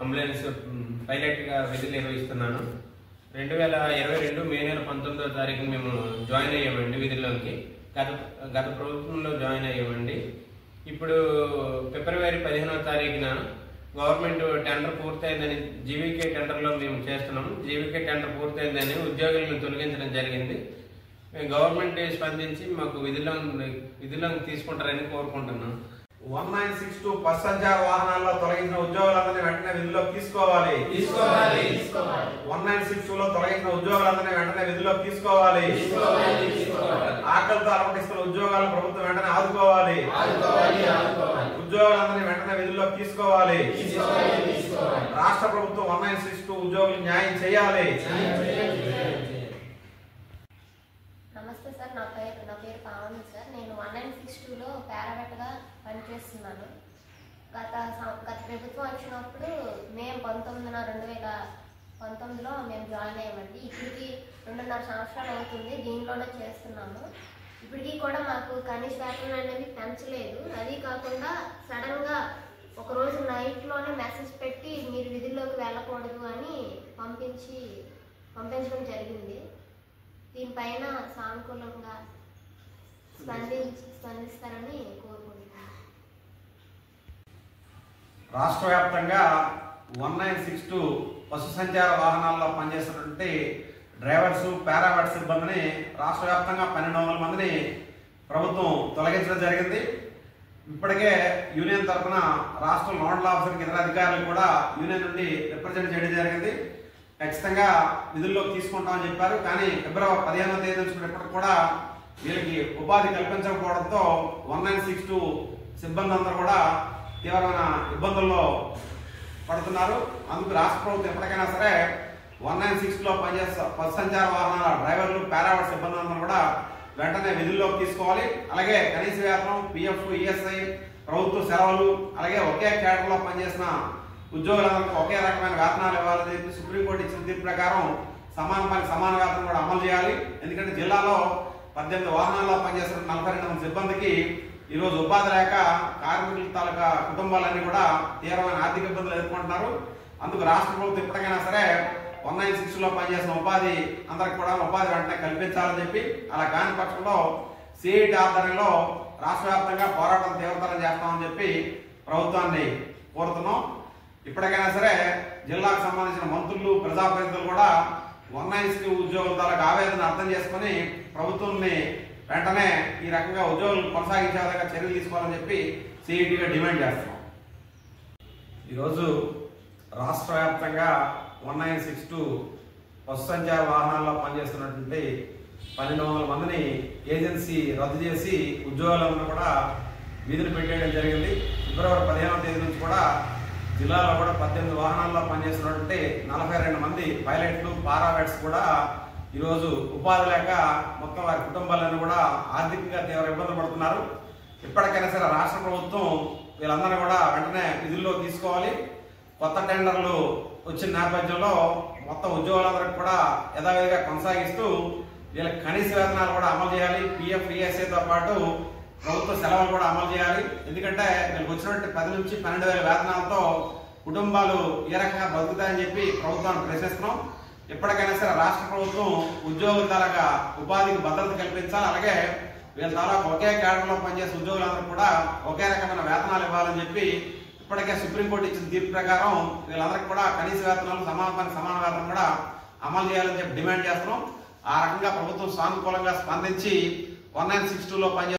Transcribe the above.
Ambulance పైలట్గా విధులు నిర్వహిస్తున్నాను. 2022 మే నెల 19వ తారీఖు మేము జాయిన్ అయ్యామండి విధుల్లోకి. గత ప్రభుత్వంలో జాయిన్ అయ్యామండి. ఇప్పుడు ఫిబ్రవరి 15వ తారీఖున గవర్నమెంట్ టెండర్ పూర్తయిందని జీవీకే టెండర్లో మేము చేస్తున్నాము. జీవీకే టెండర్ పూర్తయిందని ఉద్యోగులను తొలగించడం జరిగింది. గవర్నమెంట్ స్పందించి మాకు విధులను తీసుకుంటారని కోరుకుంటున్నాం. 1962 బస్ సంచార వాహనాల్లో తొలగించిన ఉద్యోగులందరినీ వెంటనే విధుల్లోకి తీసుకోవాలి. 1962 లో తొలగించిన ఉద్యోగులందరినీ వెంటనే విధుల్లోకి తీసుకోవాలి. ఆకలితో అలమటిస్తున్న ఉద్యోగాలను ప్రభుత్వం వెంటనే ఆదుకోవాలి. ఉద్యోగులందరినీ వెంటనే విధుల్లోకి తీసుకోవాలి. రాష్ట్ర ప్రభుత్వం 1962 ఉద్యోగులకు న్యాయం చేయాలి. నమస్తే సార్, నా పేరు పావని సార్. నేను 1962లో పారామెట్గా పనిచేస్తున్నాను. గత ప్రభుత్వం వచ్చినప్పుడు మే 19, 2019లో మేము జాయిన్ అయ్యామండి. ఇప్పటికి 2.5 సంవత్సరాలు అవుతుంది, దీనిలోనే చేస్తున్నాము. ఇప్పటికీ కూడా మాకు కనీస వేతనం అనేది పెంచలేదు. అది కాకుండా సడన్గా ఒకరోజు నైట్లోనే మెసేజ్ పెట్టి మీరు విధుల్లోకి వెళ్ళకూడదు అని పంపించడం జరిగింది. దీనిపైన సానుకూలంగా స్పందిస్తారని కోరుకుంటున్నాను. రాష్ట్ర వ్యాప్తంగా 1962 బస్సు సంచార వాహనాల్లో పనిచేస్తున్నటువంటి డ్రైవర్స్, పారామెట్ సిబ్బందిని రాష్ట్ర వ్యాప్తంగా 1200 మందిని ప్రభుత్వం తొలగించడం జరిగింది. ఇప్పటికే యూనియన్ తరఫున రాష్ట్ర నోడల్ ఆఫీసర్కి ఇతర అధికారులు కూడా యూనియన్ నుండి రిప్రజెంట్ చేయడం జరిగింది. ఖచ్చితంగా విధుల్లోకి తీసుకుంటామని చెప్పారు. కానీ ఫిబ్రవరి 15వ తేదీ నుంచి ఇప్పటికి కూడా వీళ్ళకి ఉపాధి కల్పించకపోవడంతో 1962 సిబ్బంది అందరూ కూడా తీవ్రమైన ఇబ్బందుల్లో పడుతున్నారు. అందుకు రాష్ట్ర ప్రభుత్వం ఎప్పటికైనా సరే 1962లో పనిచేసే బస్ సంచార వాహనాల డ్రైవర్లు, పారామెట్ సిబ్బంది అందరూ కూడా వెంటనే విధుల్లోకి తీసుకోవాలి. అలాగే కనీస వేతనం, పిఎఫ్, ఈఎస్ఐ, ప్రభుత్వ సెలవులు, అలాగే ఒకే కేటర్లో పనిచేసిన ఉద్యోగులందరికీ ఒకే రకమైన వేతనాలు ఇవ్వాలని చెప్పి సుప్రీంకోర్టు ఇచ్చిన తీర్పు ప్రకారం సమాన పనికి సమాన వేతనం కూడా అమలు చేయాలి. ఎందుకంటే జిల్లాలో 18 వాహనాల్లో పనిచేస్తున్న 42 మంది సిబ్బందికి ఈరోజు ఉపాధి లేక కార్మికుల తాలూకా కుటుంబాలన్నీ కూడా తీవ్రమైన ఆర్థిక ఇబ్బందులు ఎదుర్కొంటున్నారు. అందుకు రాష్ట్ర ప్రభుత్వం ఎప్పటికైనా సరే 1962లో పనిచేసిన ఉపాధి అందరికి కూడా ఉపాధి వెంటనే కల్పించాలని చెప్పి, అలా కాని పక్షంలో సిఐటి ఆధ్వర్యంలో రాష్ట్ర వ్యాప్తంగా పోరాటం తీవ్రతరం చేస్తామని చెప్పి ప్రభుత్వాన్ని కోరుతున్నాం. ఇప్పటికైనా సరే జిల్లాకు సంబంధించిన మంత్రులు, ప్రజాప్రతినిధులు కూడా 1962 ఉద్యోగుల తాలూకు ఆవేదన అర్థం చేసుకుని ప్రభుత్వాన్ని వెంటనే ఈ రకంగా ఉద్యోగులు కొనసాగించే విధంగా చర్యలు తీసుకోవాలని చెప్పి సిఐటిగా డిమాండ్ చేస్తున్నాం. ఈరోజు రాష్ట్ర వ్యాప్తంగా 1962 బస్సు సంచార వాహనాల్లో పనిచేస్తున్నటువంటి 1200 మందిని ఏజెన్సీ రద్దు చేసి ఉద్యోగులందరూ కూడా విధులు పెట్టేయడం జరిగింది. ఫిబ్రవరి 15వ తేదీ నుంచి కూడా జిల్లాలో కూడా 18 వాహనాల్లో పనిచేస్తున్నటువంటి 42 మంది పైలట్లు, పారామెట్స్ కూడా ఈరోజు ఉపాధి లేక మొత్తం వారి కుటుంబాలను కూడా ఆర్థికంగా తీవ్ర ఇబ్బందులు పడుతున్నారు. ఇప్పటికైనా సరే రాష్ట్ర ప్రభుత్వం వీళ్ళందరినీ కూడా వెంటనే విధుల్లో తీసుకోవాలి. కొత్త టెండర్లు వచ్చిన నేపథ్యంలో మొత్తం ఉద్యోగులందరికీ కూడా యథావిధిగా కొనసాగిస్తూ వీళ్ళకి కనీస వేతనాలు కూడా అమలు చేయాలి. పిఎఫ్, ఈఎస్ఐతో పాటు ప్రభుత్వ సెలవులు కూడా అమలు చేయాలి. ఎందుకంటే వీళ్ళకి వచ్చినట్టు 10 నుంచి 12,000 వేతనాలతో కుటుంబాలు ఏ రకంగా బతుకుతాయని చెప్పి ప్రభుత్వాన్ని ప్రశ్నిస్తున్నాం. ఎప్పటికైనా సరే రాష్ట్ర ప్రభుత్వం ఉద్యోగుల తాలూకా ఉపాధికి భద్రత కల్పించాలి. అలాగే వీళ్ళ తాలూకా ఒకే కేటర్లో పనిచేసే ఉద్యోగులందరూ కూడా ఒకే రకమైన వేతనాలు ఇవ్వాలని చెప్పి ఇప్పటికే సుప్రీంకోర్టు ఇచ్చిన తీర్పు ప్రకారం వీళ్ళందరికీ కూడా కనీస వేతనాలు, సమాన పని సమాన వేతనం కూడా అమలు చేయాలని చెప్పి డిమాండ్ చేస్తున్నాం. ఆ రకంగా ప్రభుత్వం సానుకూలంగా స్పందించి 1962లో పనిచేసే